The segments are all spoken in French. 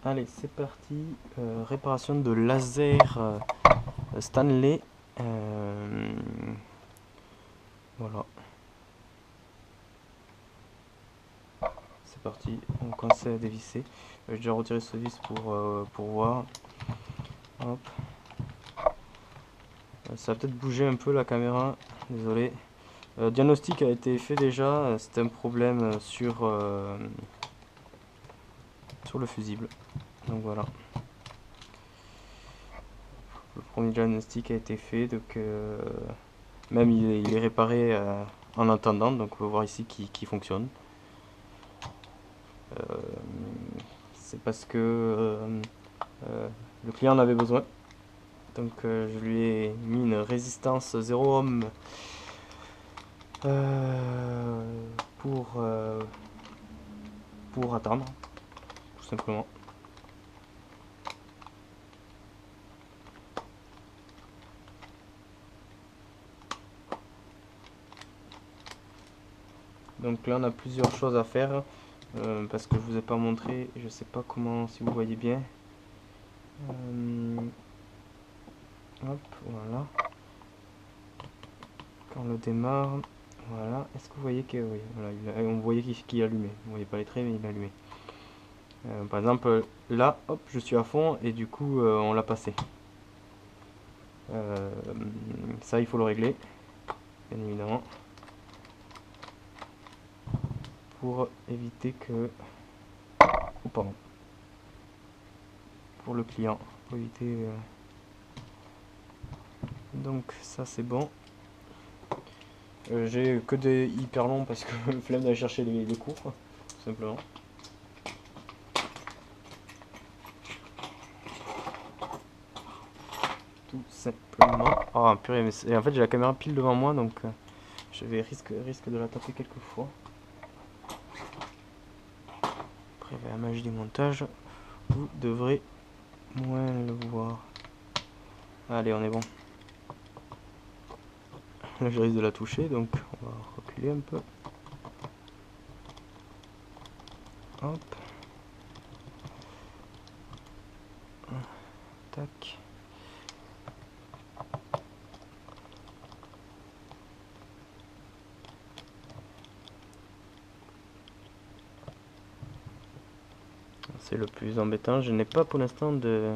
Allez, c'est parti. Réparation de laser Stanley. Voilà. C'est parti. On commence à dévisser. J'ai déjà retiré ce vis pour voir. Hop. Ça va peut-être bouger un peu la caméra. Désolé. Diagnostic a été fait déjà. C'était un problème sur le fusible. Donc voilà. Le premier diagnostic a été fait. Donc même il est réparé en attendant. Donc on va voir ici qui fonctionne. C'est parce que le client en avait besoin. Donc je lui ai mis une résistance 0 ohm pour attendre, tout simplement. Donc là on a plusieurs choses à faire parce que je vous ai pas montré, je sais pas comment, si vous voyez bien. Hop, voilà. Quand on le démarre, voilà. Est-ce que vous voyez que oui, voilà, on voyait qu'il allumait. Vous voyez pas les traits, mais il allumait. Par exemple, là, hop, je suis à fond et du coup, on l'a passé. Ça, il faut le régler, bien évidemment, pour éviter que... Oh, pardon. Pour le client, pour éviter... Donc ça, c'est bon. J'ai que des hyper longs parce que flemme d'aller chercher les cours, tout simplement. Tout simplement. Oh purée, mais en fait j'ai la caméra pile devant moi donc je vais risque de la taper quelques fois. Après la magie du montage, vous devrez moins le voir. Allez, on est bon. Là je risque de la toucher donc on va reculer un peu. Hop. Tac. C'est le plus embêtant. Je n'ai pas pour l'instant de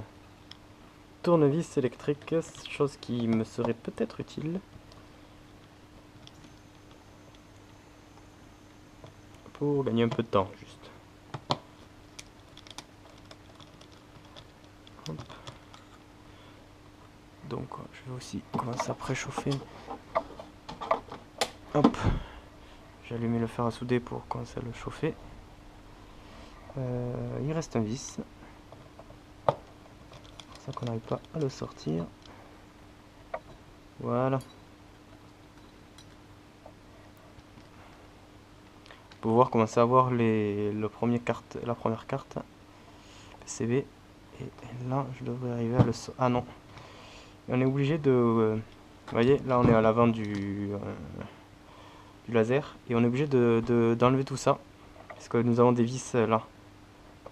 tournevis électrique, chose qui me serait peut-être utile. Pour gagner un peu de temps, juste. Hop. Donc, je vais aussi commencer à préchauffer. Hop. J'ai allumé le fer à souder pour commencer à le chauffer. Il reste un vis. C'est pour ça qu'on n'arrive pas à le sortir. Voilà. Pour pouvoir commencer à voir la première carte PCB. Et là, je devrais arriver à le... Ah non. On est obligé de... vous voyez, là on est à l'avant du laser. Et on est obligé d'enlever tout ça. Parce que nous avons des vis là.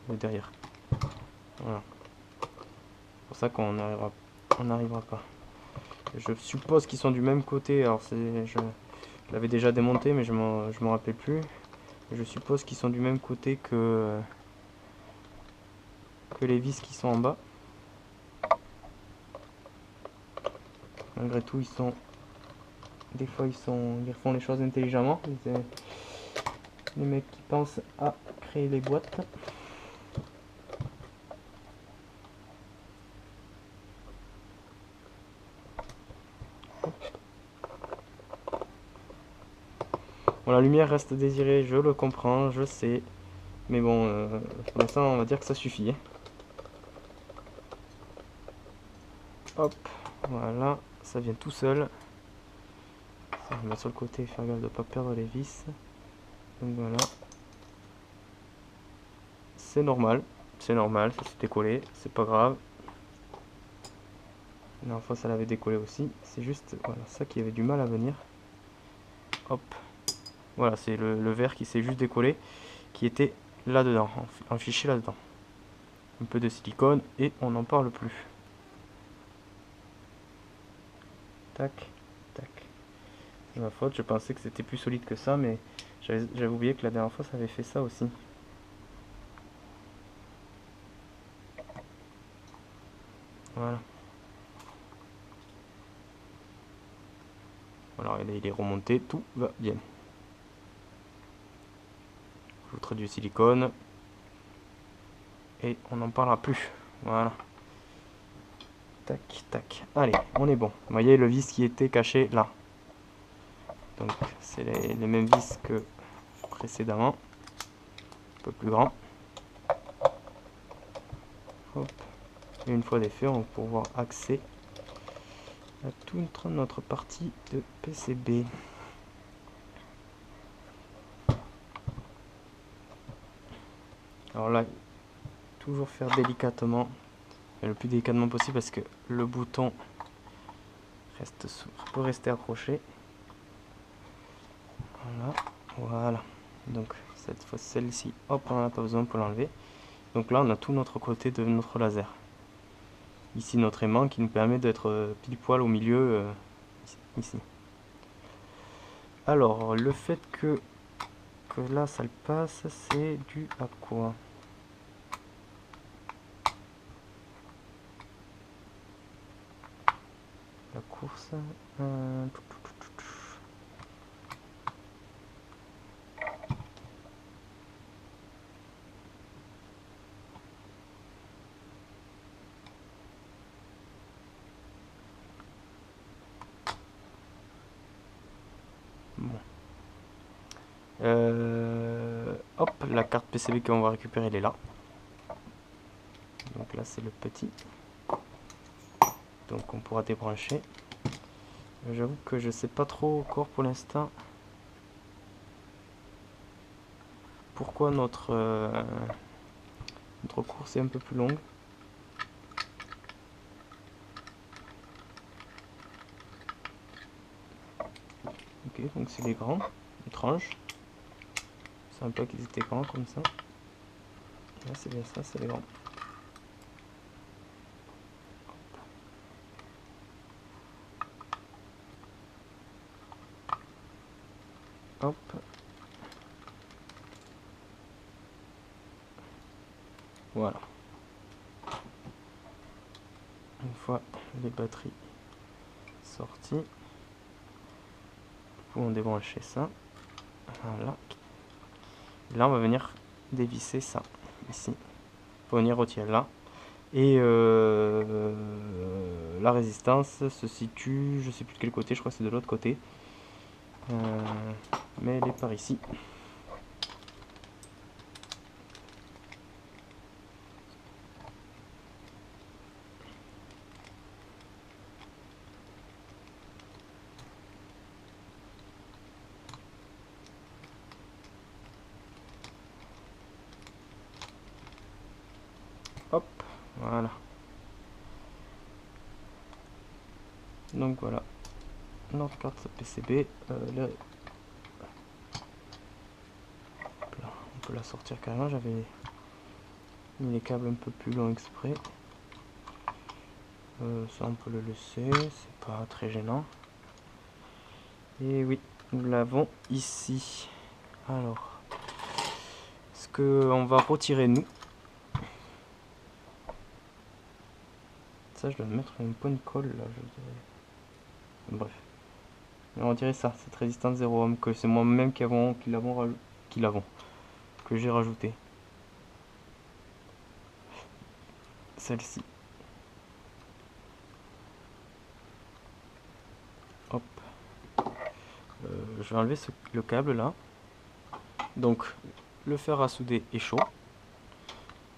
Derrière. Voilà. C'est pour ça qu'on n'arrivera pas. Je suppose qu'ils sont du même côté. Alors je l'avais déjà démonté, mais je m'en rappelle plus. Je suppose qu'ils sont du même côté que les vis qui sont en bas. Malgré tout, ils sont... Des fois, ils font les choses intelligemment. Les mecs qui pensent à créer les boîtes. Bon, la lumière reste désirée, je le comprends, je sais. Mais bon, pour l'instant, on va dire que ça suffit. Hein. Hop, voilà, ça vient tout seul. Ça, on va mettre sur le côté, faire gaffe de ne pas perdre les vis. Donc voilà. C'est normal, ça s'est décollé, c'est pas grave. La dernière fois, ça l'avait décollé aussi. C'est juste, voilà, ça qui avait du mal à venir. Hop. Voilà, c'est le verre qui s'est juste décollé, qui était là-dedans, en fichier là-dedans. un peu de silicone et on n'en parle plus. Tac, tac. C'est ma faute, je pensais que c'était plus solide que ça, mais j'avais oublié que la dernière fois ça avait fait ça aussi. Voilà. Alors il est remonté, tout va bien. Foutre du silicone. Et on n'en parlera plus. Voilà. Tac, tac. Allez, on est bon. Vous voyez le vis qui était caché là. Donc c'est les mêmes vis que précédemment. Un peu plus grand. Hop. Et une fois fait, on va pouvoir accéder à toute notre partie de PCB. Alors là, toujours faire délicatement, le plus délicatement possible parce que le bouton peut rester accroché. Voilà, voilà. Donc cette fois celle-ci, hop, on n'en a pas besoin pour l'enlever. Donc là, on a tout notre côté de notre laser. Ici notre aimant qui nous permet d'être pile poil au milieu ici. Alors le fait que là ça le passe, c'est dû à quoi? La course. Bon. Hop, la carte PCB qu'on va récupérer, elle est là. Donc là, c'est le petit. Donc on pourra débrancher. J'avoue que je sais pas trop encore pour l'instant pourquoi notre course est un peu plus longue. Ok, donc c'est les grands, étrange. Je savais pas qu'ils étaient grands comme ça. Là c'est bien ça, c'est les grands. Hop. Voilà. Une fois les batteries sorties, nous pouvons débrancher ça. Voilà. Là on va venir dévisser ça ici. Pour venir retirer là. Et la résistance se situe, je sais plus de quel côté, je crois que c'est de l'autre côté. Mais elle est par ici. Hop, voilà. Donc voilà, notre carte PCB. Là, on peut la sortir carrément. J'avais mis les câbles un peu plus longs exprès. Ça on peut le laisser, c'est pas très gênant. Et oui, nous l'avons ici. Alors, ce que on va retirer nous. Ça, je dois mettre un point de colle là, je dirais. Bref. On va retirer ça, cette résistance 0 ohm, que c'est moi-même qui que j'ai rajouté. Celle-ci. Hop. Je vais enlever le câble là. Donc, le fer à souder est chaud.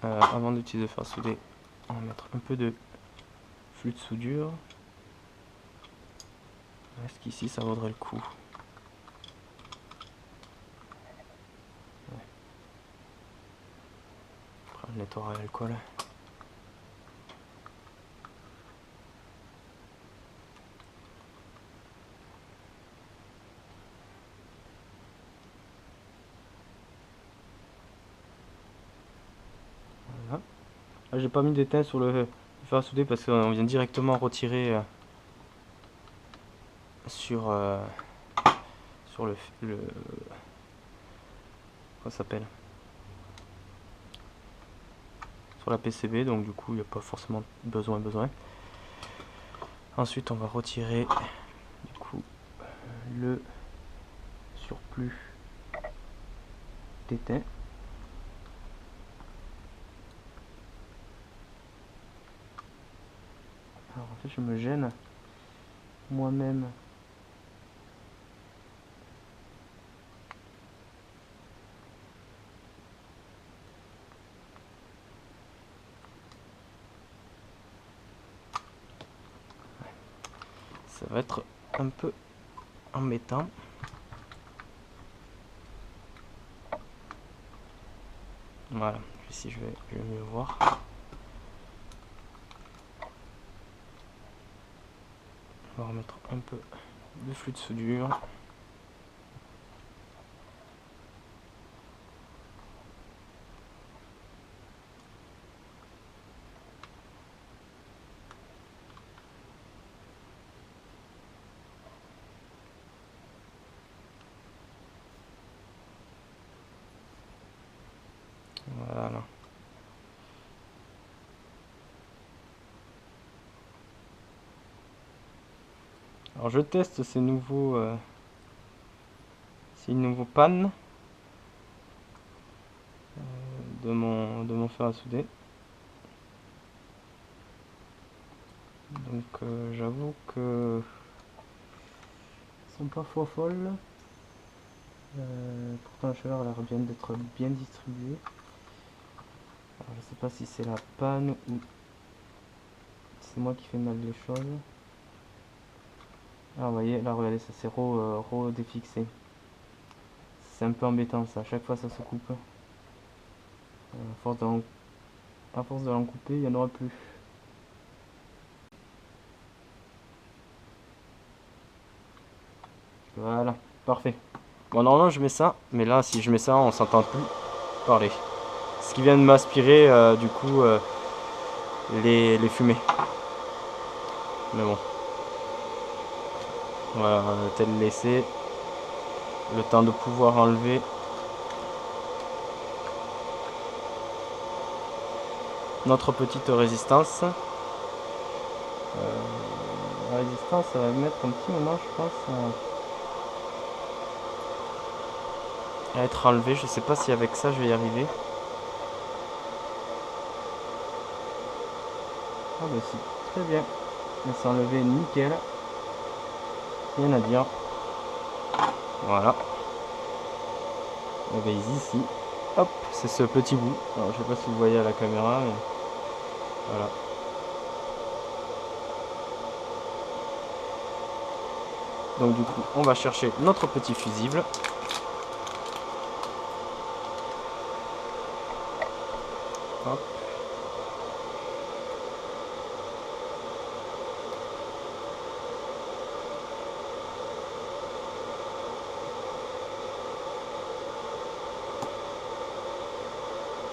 Avant d'utiliser le fer à souder, on va mettre un peu de flux de soudure. Est-ce qu'ici ça vaudrait le coup? Ouais. Après, on nettoiera l'alcool. Voilà. Là, j'ai pas mis d'étain sur le fer à souder parce qu'on vient directement retirer sur le comment ça s'appelle, sur la PCB, donc du coup il n'y a pas forcément besoin. Ensuite on va retirer du coup le surplus d'étain. Alors en fait je me gêne moi-même. Ça va être un peu embêtant. Voilà, ici je vais mieux voir. On va remettre un peu de flux de soudure. Voilà. Alors je teste ces nouveaux pannes de mon fer à souder. Donc j'avoue que elles sont pas folles. Pourtant la chaleur a l'air bien d'être bien distribuée. Alors, je sais pas si c'est la panne ou c'est moi qui fais mal les choses. Ah vous voyez, là regardez, ça s'est redéfixé. C'est un peu embêtant ça, à chaque fois ça se coupe. À force de l'en couper, il n'y en aura plus. Voilà, parfait. Bon, normalement je mets ça, mais là si je mets ça, on s'entend plus parler. Ce qui vient de m'aspirer du coup les fumées. Mais bon. Voilà, on va peut-être le laisser le temps de pouvoir enlever notre petite résistance. La résistance, ça va mettre un petit moment, je pense, à être enlevée. Je sais pas si avec ça je vais y arriver. Ah bah si, très bien. Elle s'est enlevée nickel. Rien à dire. Voilà. Et bien ici, hop, c'est ce petit bout. Alors je sais pas si vous voyez à la caméra, mais voilà. Donc du coup, on va chercher notre petit fusible. Hop.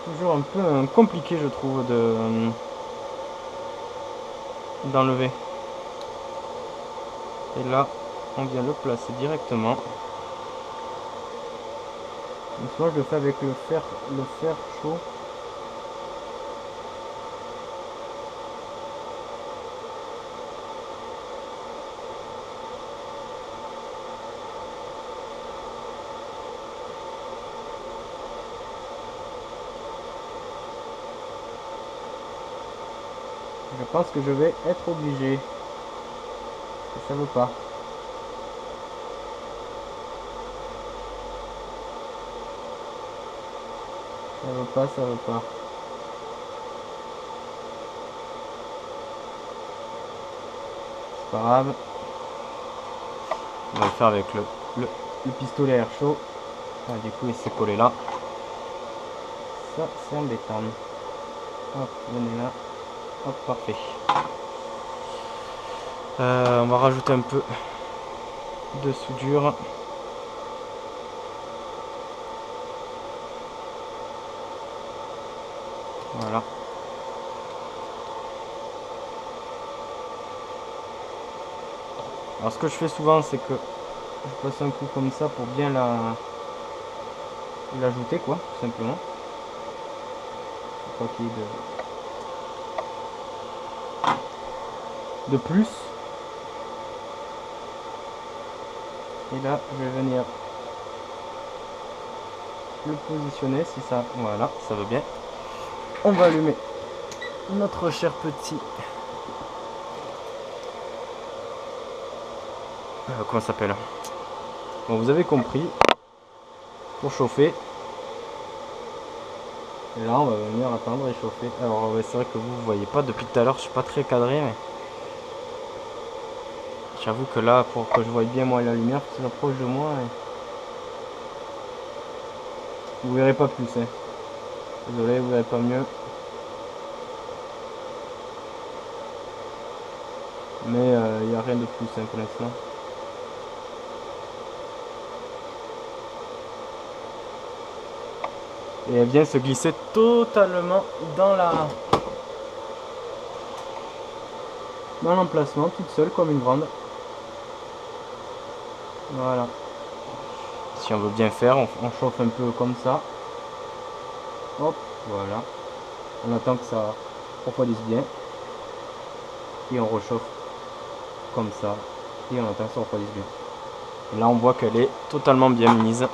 Toujours un peu compliqué, je trouve, d'enlever. Et là, on vient le placer directement. Donc moi je le fais avec le fer chaud. Je pense que je vais être obligé. Ça veut pas. Ça veut pas, ça veut pas. C'est pas grave. On va le faire avec le pistolet à air chaud. Ah, du coup, il s'est collé là. Ça, c'est embêtant. Hop, venez là. Hop, parfait. On va rajouter un peu de soudure. Voilà. Alors ce que je fais souvent, c'est que je passe un coup comme ça pour bien l'ajouter, quoi, tout simplement. Pour pas qu'il y ait de plus. Et là, je vais venir le positionner, si ça, voilà, ça va bien. On va allumer notre cher petit, comment ça s'appelle? Bon, vous avez compris, pour chauffer. Et là, on va venir attendre et chauffer. Alors, ouais, c'est vrai que vous voyez pas depuis tout à l'heure, je suis pas très cadré, mais j'avoue que là, pour que je voie bien moi la lumière, qui s'approche de moi, vous verrez pas plus, hein. Désolé, vous verrez pas mieux. Mais il n'y a rien de plus, hein, pour l'instant. Et elle vient se glisser totalement dans l'emplacement, toute seule comme une grande. Voilà. Si on veut bien faire, on chauffe un peu comme ça. Hop, voilà. On attend que ça refroidisse bien. Et on rechauffe comme ça. Et on attend que ça refroidisse bien. Et là on voit qu'elle est totalement bien mise.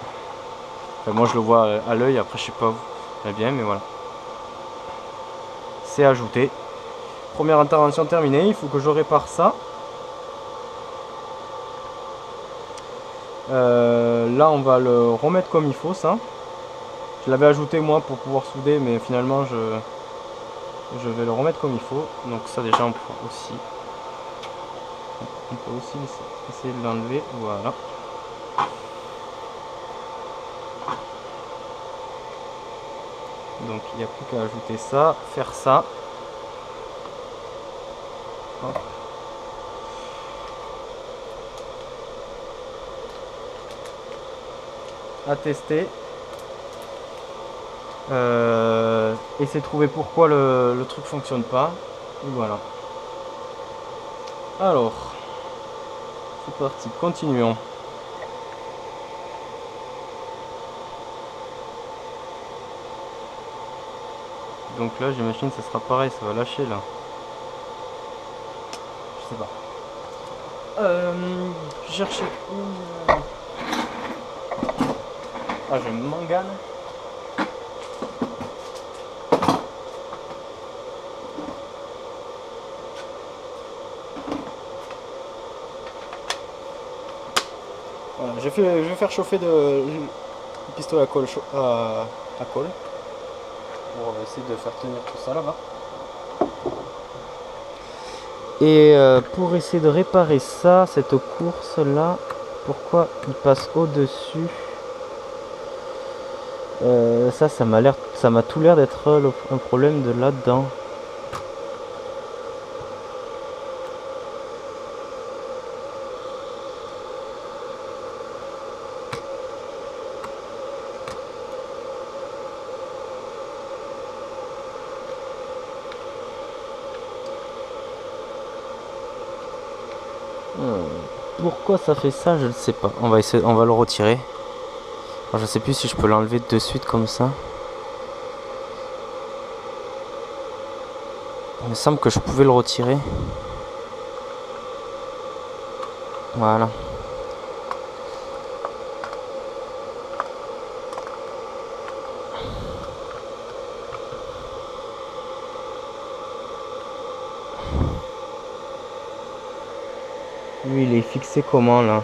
Enfin, moi je le vois à l'œil, après je sais pas très bien, mais voilà. C'est ajouté. Première intervention terminée, il faut que je répare ça. Là on va le remettre comme il faut, ça. Je l'avais ajouté moi pour pouvoir souder, mais finalement je vais le remettre comme il faut. Donc ça déjà on peut aussi essayer de l'enlever. Voilà. Donc il n'y a plus qu'à ajouter ça, faire ça. Hop. À tester. Essayer de trouver pourquoi le truc fonctionne pas. Et voilà. Alors, c'est parti, continuons. Donc là, j'imagine que ça sera pareil, ça va lâcher là. Je sais pas. Je cherchais une. Ah, je me mangane. Voilà, je vais faire chauffer le pistolet à colle, pour essayer de faire tenir tout ça là-bas. Et pour essayer de réparer ça, cette course là, pourquoi il passe au-dessus? Ça m'a tout l'air d'être un problème de là-dedans. Pourquoi ça fait ça, je ne sais pas. On va essayer, on va le retirer. Alors, je sais plus si je peux l'enlever de suite comme ça. Il me semble que je pouvais le retirer. Voilà. Lui, il est fixé comment là?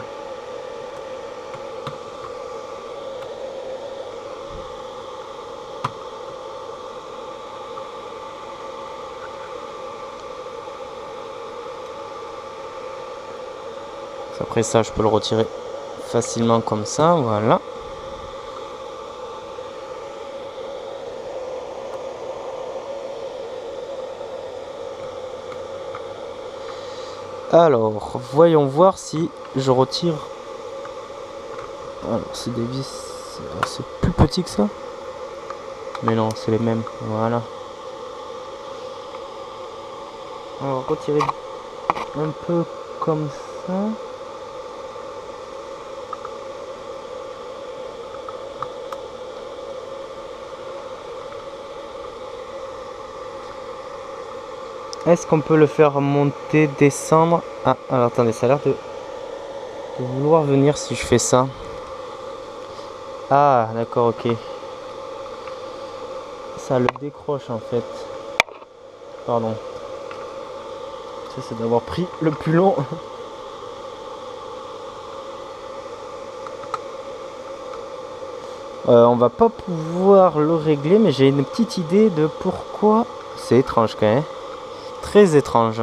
Après ça, je peux le retirer facilement comme ça, voilà. Alors, voyons voir si je retire. Alors, c'est des vis, c'est plus petit que ça. Mais non, c'est les mêmes, voilà. On va retirer un peu comme ça. est-ce qu'on peut le faire monter, descendre? Ah, alors attendez, ça a l'air de vouloir venir si je fais ça. Ah, d'accord, ok. Ça le décroche en fait. Pardon. Ça, c'est d'avoir pris le plus long. On va pas pouvoir le régler, mais j'ai une petite idée de pourquoi. C'est étrange quand même. Très étrange.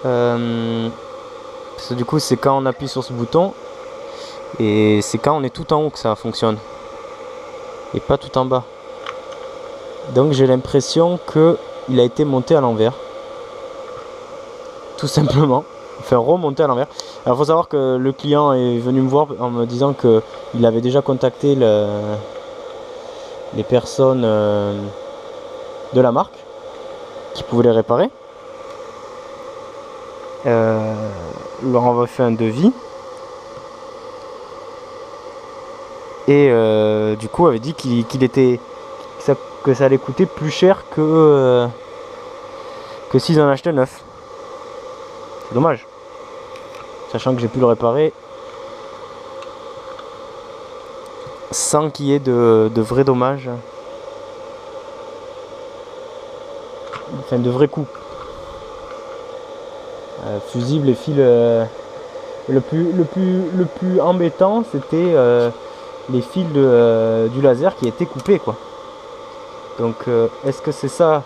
Parce que du coup, c'est quand on appuie sur ce bouton. Et c'est quand on est tout en haut que ça fonctionne. Et pas tout en bas. Donc j'ai l'impression que il a été monté à l'envers. Tout simplement. Enfin, remonté à l'envers. Alors, il faut savoir que le client est venu me voir en me disant qu'il avait déjà contacté les personnes de la marque qui pouvaient les réparer. Leur avait fait un devis. Et du coup, avait dit que ça allait coûter plus cher que s'ils en achetaient neuf. C'est dommage. Sachant que j'ai pu le réparer sans qu'il y ait de vrais dommages. Enfin, de vrais coups. Fusible et fil. Le plus embêtant, c'était les fils du laser qui étaient coupés, quoi. Donc, est-ce que c'est ça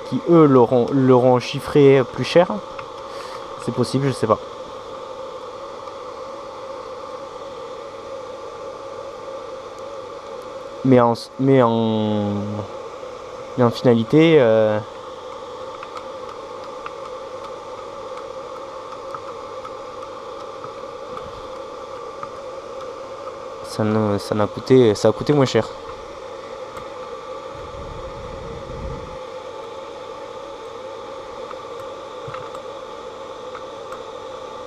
qui, eux, l'auront chiffré plus cher? C'est possible, je sais pas. Mais en finalité, ça a coûté moins cher.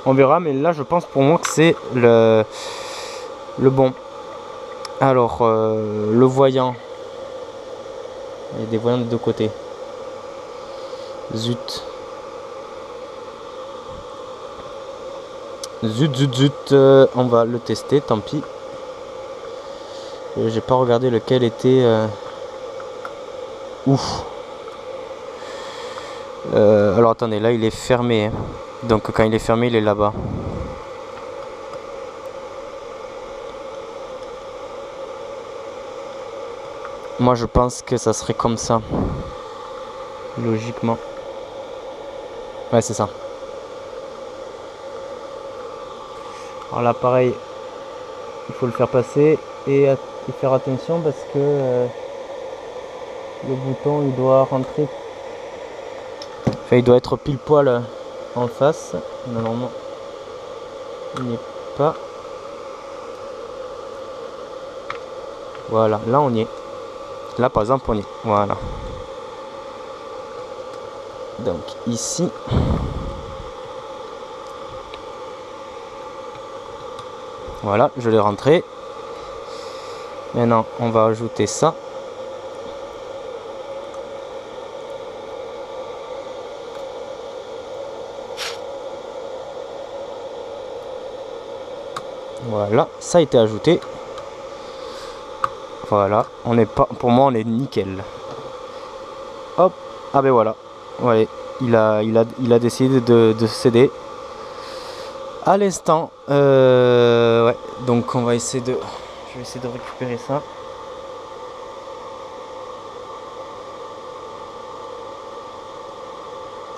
On verra, mais là je pense pour moi que c'est le bon. Alors, le voyant. Il y a des voyants de deux côtés. Zut. Zut. On va le tester, tant pis. J'ai pas regardé lequel était. Ouf. Alors attendez, là il est fermé. Hein. Donc quand il est fermé, il est là-bas. Moi je pense que ça serait comme ça. Logiquement. Ouais, c'est ça. Alors là pareil, il faut le faire passer et faire attention parce que le bouton il doit rentrer. Enfin, il doit être pile poil en face. Normalement, il n'y est pas. Voilà, là on y est. Là par exemple on y est. Voilà. Donc ici. Voilà, je l'ai rentré. Maintenant, on va ajouter ça. Voilà, ça a été ajouté. Voilà, on est pas, pour moi, on est nickel. Hop, ah ben voilà. Ouais, il a décidé de céder. À l'instant, ouais. Donc on va essayer de, je vais essayer de récupérer ça.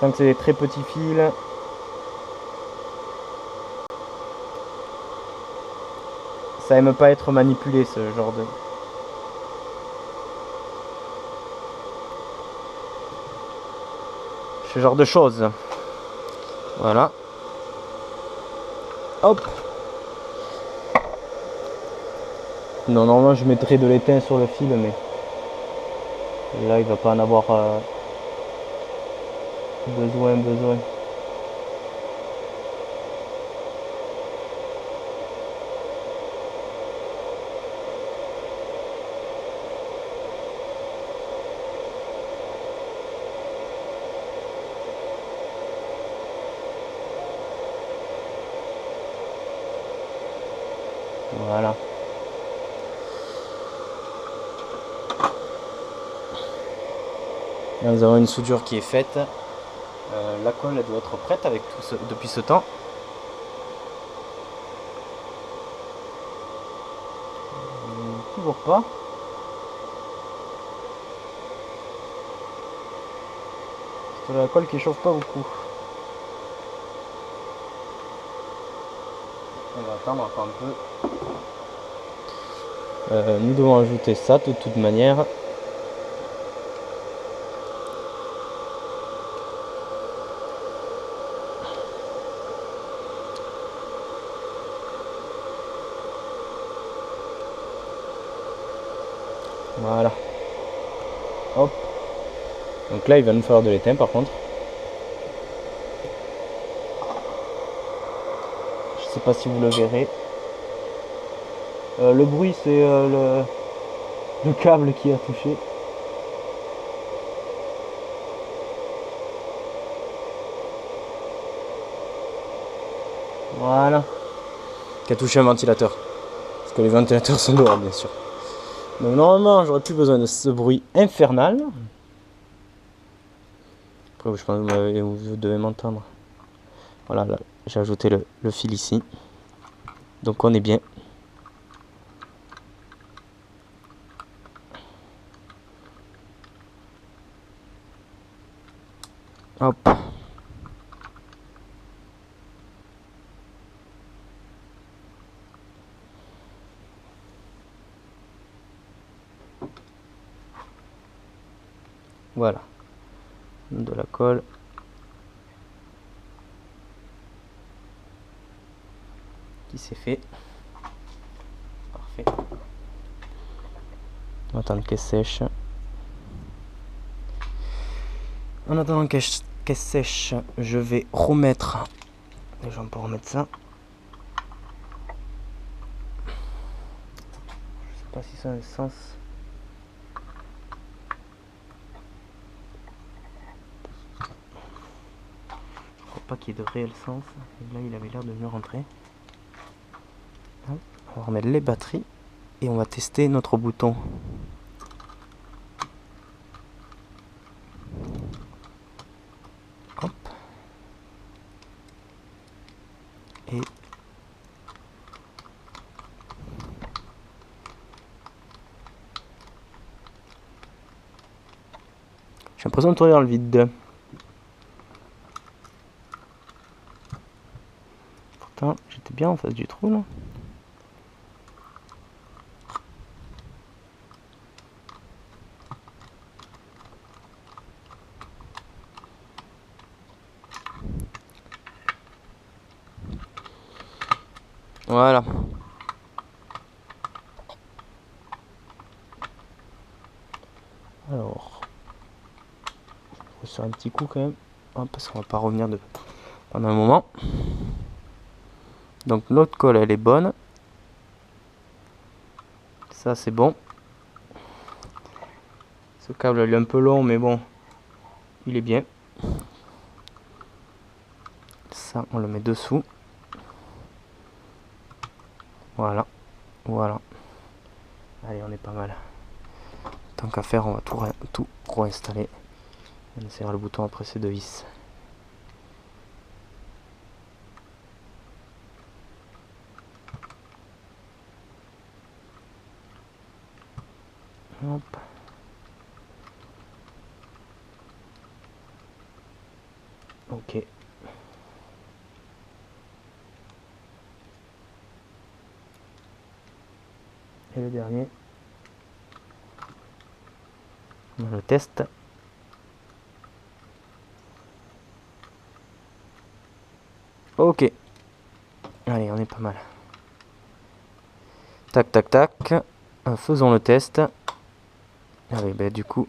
Tant que c'est des très petits fils. Ça aime pas être manipulé ce genre de choses. Voilà. Hop. Non, normalement je mettrais de l'étain sur le fil, mais là il va pas en avoir besoin. Voilà. Là, nous avons une soudure qui est faite. La colle elle doit être prête avec depuis ce temps. Toujours pas. C'est la colle qui chauffe pas beaucoup. On va attendre encore un peu. Nous devons ajouter ça de toute manière. Voilà. Hop. Donc là, il va nous falloir de l'étain par contre. Je sais pas si vous le verrez. Le bruit, c'est le câble qui a touché. Voilà. Qui a touché un ventilateur. Parce que les ventilateurs sont dehors, bien sûr. Donc normalement, j'aurais plus besoin de ce bruit infernal. Après, je pense que vous devez m'entendre. Voilà, là, j'ai ajouté le fil ici. Donc on est bien. Hop. Voilà. De la colle. Qui s'est fait. Parfait. On va attendre qu'elle sèche. En attendant qu'elle sèche, je vais remettre. Déjà, on peut remettre ça. Je sais pas si ça a un sens. Je crois pas qu'il y ait de réel sens. Et là, il avait l'air de mieux rentrer. On va remettre les batteries et on va tester notre bouton. Hop. Et j'ai l'impression de tourner dans le vide. Pourtant, j'étais bien en face du trou là. Voilà. Alors, je vais faire un petit coup quand même. Hop, parce qu'on va pas revenir pendant un moment. Donc notre colle elle est bonne. Ça c'est bon. Ce câble il est un peu long mais bon, il est bien. Ça on le met dessous. Voilà. Voilà. Allez, on est pas mal. Tant qu'à faire, on va tout réinstaller. On essaiera le bouton après ces deux vis. Hop. Ok. Et le dernier. On le teste. Ok. Allez, on est pas mal. Tac, tac, tac. Faisons le test. Allez, bah du coup,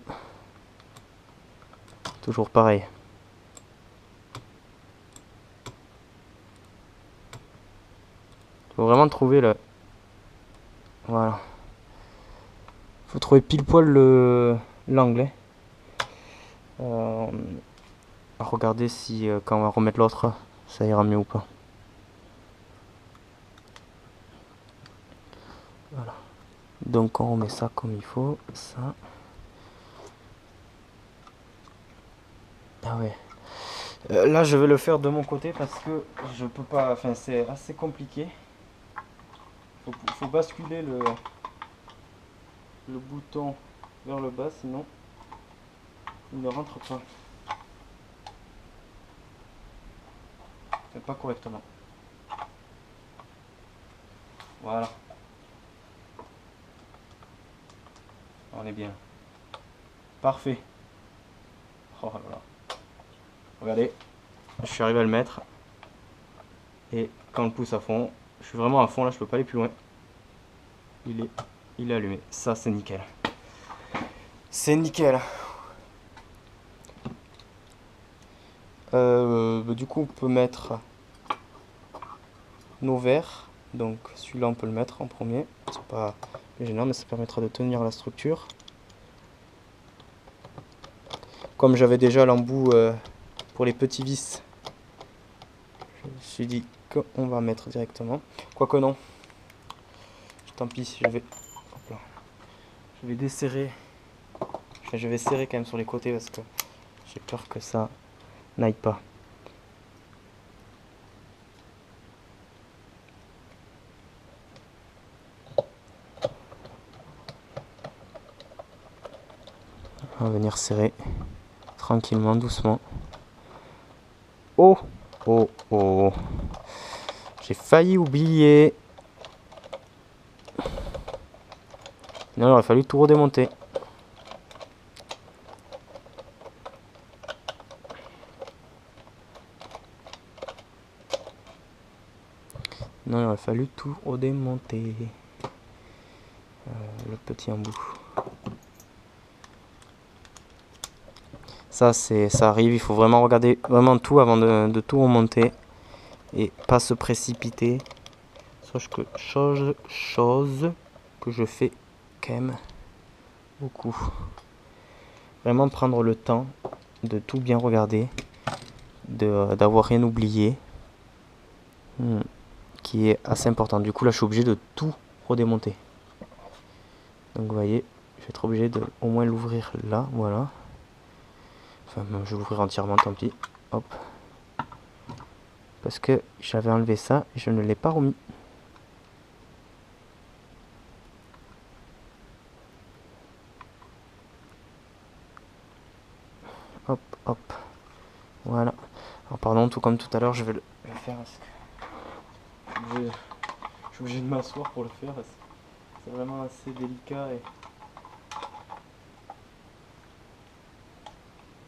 toujours pareil. Faut vraiment trouver le... Voilà. Faut trouver pile poil l'angle. Regardez si quand on va remettre l'autre, ça ira mieux ou pas. Donc on remet ça comme il faut, ça. Ah ouais. Là je vais le faire de mon côté parce que je peux pas, enfin c'est assez compliqué. Faut basculer le bouton vers le bas, sinon il ne rentre pas. Pas correctement. Voilà. On est bien. Parfait. Oh là là. Regardez. Je suis arrivé à le mettre. Et quand on le pousse à fond, je suis vraiment à fond là, je peux pas aller plus loin. Il est allumé. Ça c'est nickel. C'est nickel. Du coup on peut mettre nos verres. Donc celui-là on peut le mettre en premier. C'est pas gênant mais ça permettra de tenir la structure. Comme j'avais déjà l'embout pour les petits vis, je me suis dit qu'on va mettre directement. Quoique non. Tant pis, je vais desserrer. Enfin, je vais serrer quand même sur les côtés parce que j'ai peur que ça n'aille pas. On va venir serrer tranquillement, doucement. Oh, oh, oh. J'ai failli oublier. Non, il aurait fallu tout redémonter. Non, il aurait fallu tout redémonter. Le petit embout. Ça arrive, il faut vraiment regarder vraiment tout avant de tout remonter et pas se précipiter. Chose que je fais quand même beaucoup. Vraiment prendre le temps de tout bien regarder, d'avoir rien oublié, qui est assez important. Du coup là je suis obligé de tout redémonter. Donc vous voyez, je vais être obligé de au moins l'ouvrir là, voilà. Enfin, je vais l'ouvrir entièrement, tant pis. Hop. Parce que j'avais enlevé ça et je ne l'ai pas remis. Hop, hop. Voilà. Alors pardon, tout comme tout à l'heure, je vais le faire. Je suis obligé de m'asseoir pour le faire. C'est vraiment assez délicat.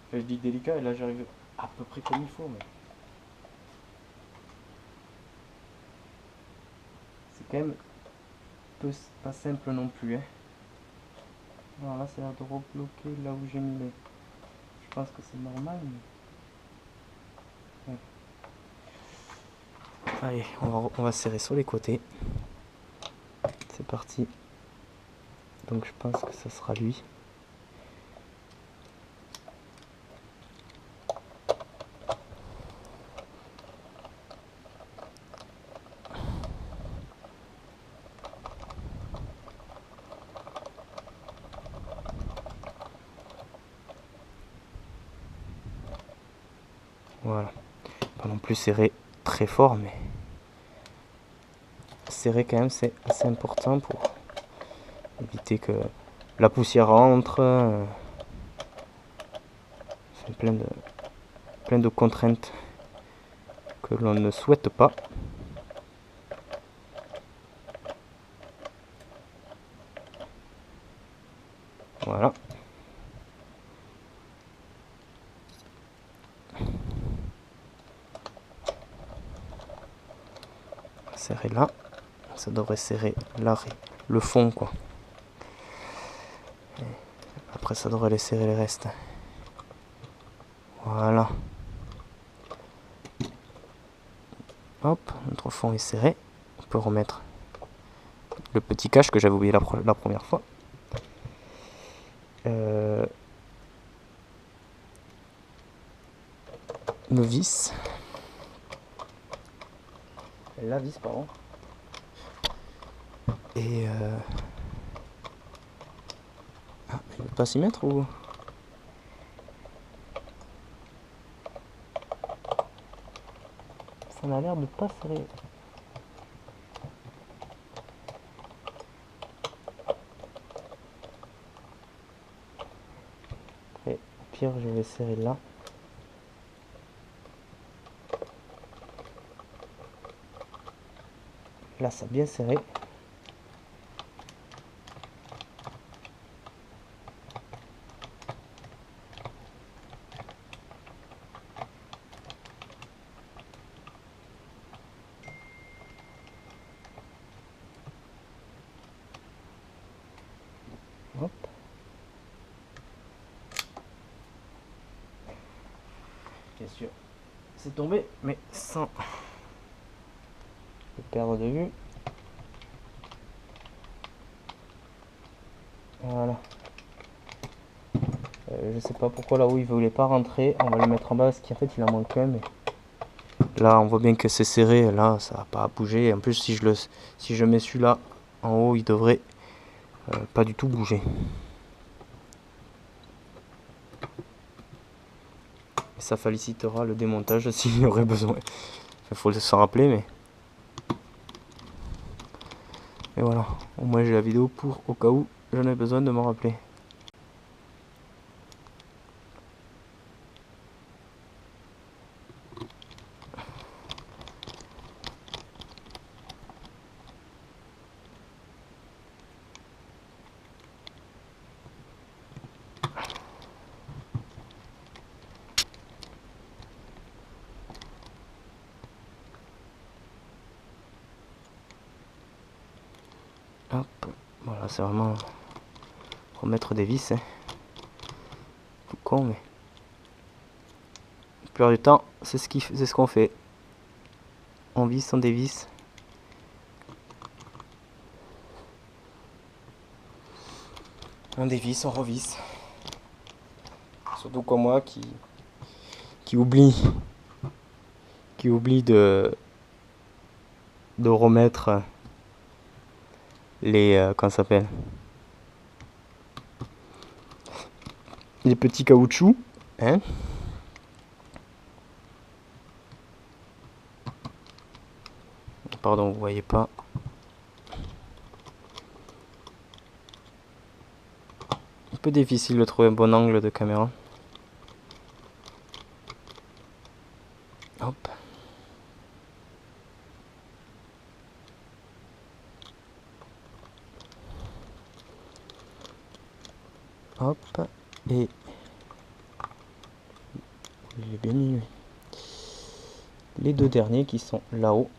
Enfin, je dis délicat et là j'arrive à peu près comme il faut. Mais c'est quand même pas simple non plus. Alors là, ça a l'air de rebloquer là où j'ai mis les... Je pense que c'est normal. Mais... ouais. Allez, on va serrer sur les côtés. C'est parti. Donc je pense que ça sera lui. Voilà. Pas non plus serrer très fort, mais serrer quand même, c'est assez important pour éviter que la poussière rentre. C'est plein de contraintes que l'on ne souhaite pas. Voilà. Serrer là. Ça devrait serrer là, le fond, quoi. Et après, ça devrait les serrer les restes. Voilà. Hop, notre fond est serré. On peut remettre le petit cache que j'avais oublié la première fois. Le vis. La vis, pardon. Et Je vais pas s'y mettre ou... Ça m'a l'air de pas serrer. Et au pire, je vais serrer là. Là, ça a bien serré. Hop. Bien sûr, c'est tombé, mais sans le perdre de vue. Voilà. Je sais pas pourquoi là où il voulait pas rentrer. On va le mettre en bas parce qu'en fait il en manque un. Mais là on voit bien que c'est serré. Là ça va pas bouger. En plus si je mets celui-là en haut, il devrait pas du tout bouger. Et ça facilitera le démontage s'il y aurait besoin. Il faut s'en rappeler, mais... Et voilà, au moins j'ai la vidéo pour au cas où j'en ai besoin de m'en rappeler. Hop, voilà, c'est vraiment remettre des vis. Hein. Tout con, mais la plupart du temps, c'est ce qu'on fait. On visse, on dévisse. On dévisse, on revisse. Surtout comme moi qui oublie de remettre les comment ça s'appelle, les petits caoutchoucs, hein. Pardon, vous voyez pas. Un peu difficile de trouver un bon angle de caméra. Hop. Hop. Et j'ai bien mis les deux derniers qui sont là-haut.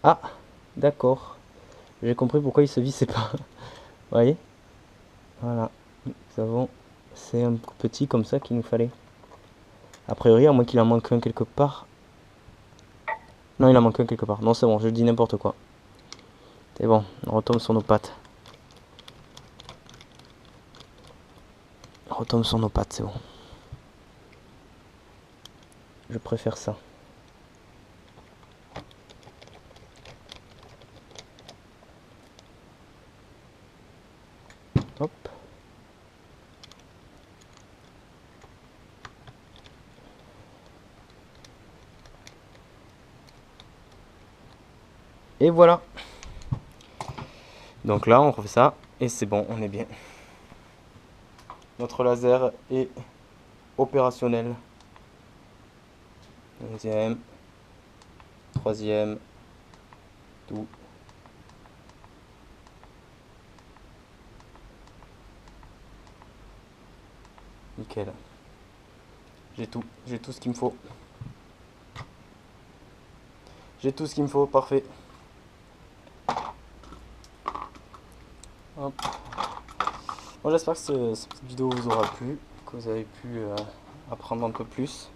Ah, d'accord. J'ai compris pourquoi il se vissait pas. Vous voyez? Voilà. Nous avons... C'est un petit comme ça qu'il nous fallait. A priori, à moins qu'il en manque un quelque part. Non, il en manque un quelque part. Non, c'est bon, je dis n'importe quoi. C'est bon, on retombe sur nos pattes. On retombe sur nos pattes, c'est bon. Je préfère ça. Hop. Et voilà. Donc là, on refait ça. Et c'est bon, on est bien. Notre laser est opérationnel. Deuxième. Troisième. Tout. Nickel. J'ai tout ce qu'il me faut. J'ai tout ce qu'il me faut, parfait. Hop. Bon, j'espère que cette petite vidéo vous aura plu, que vous avez pu apprendre un peu plus.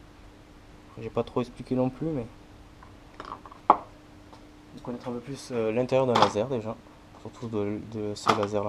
J'ai pas trop expliqué non plus, mais vous connaître un peu plus l'intérieur d'un laser déjà, surtout de ce laser là.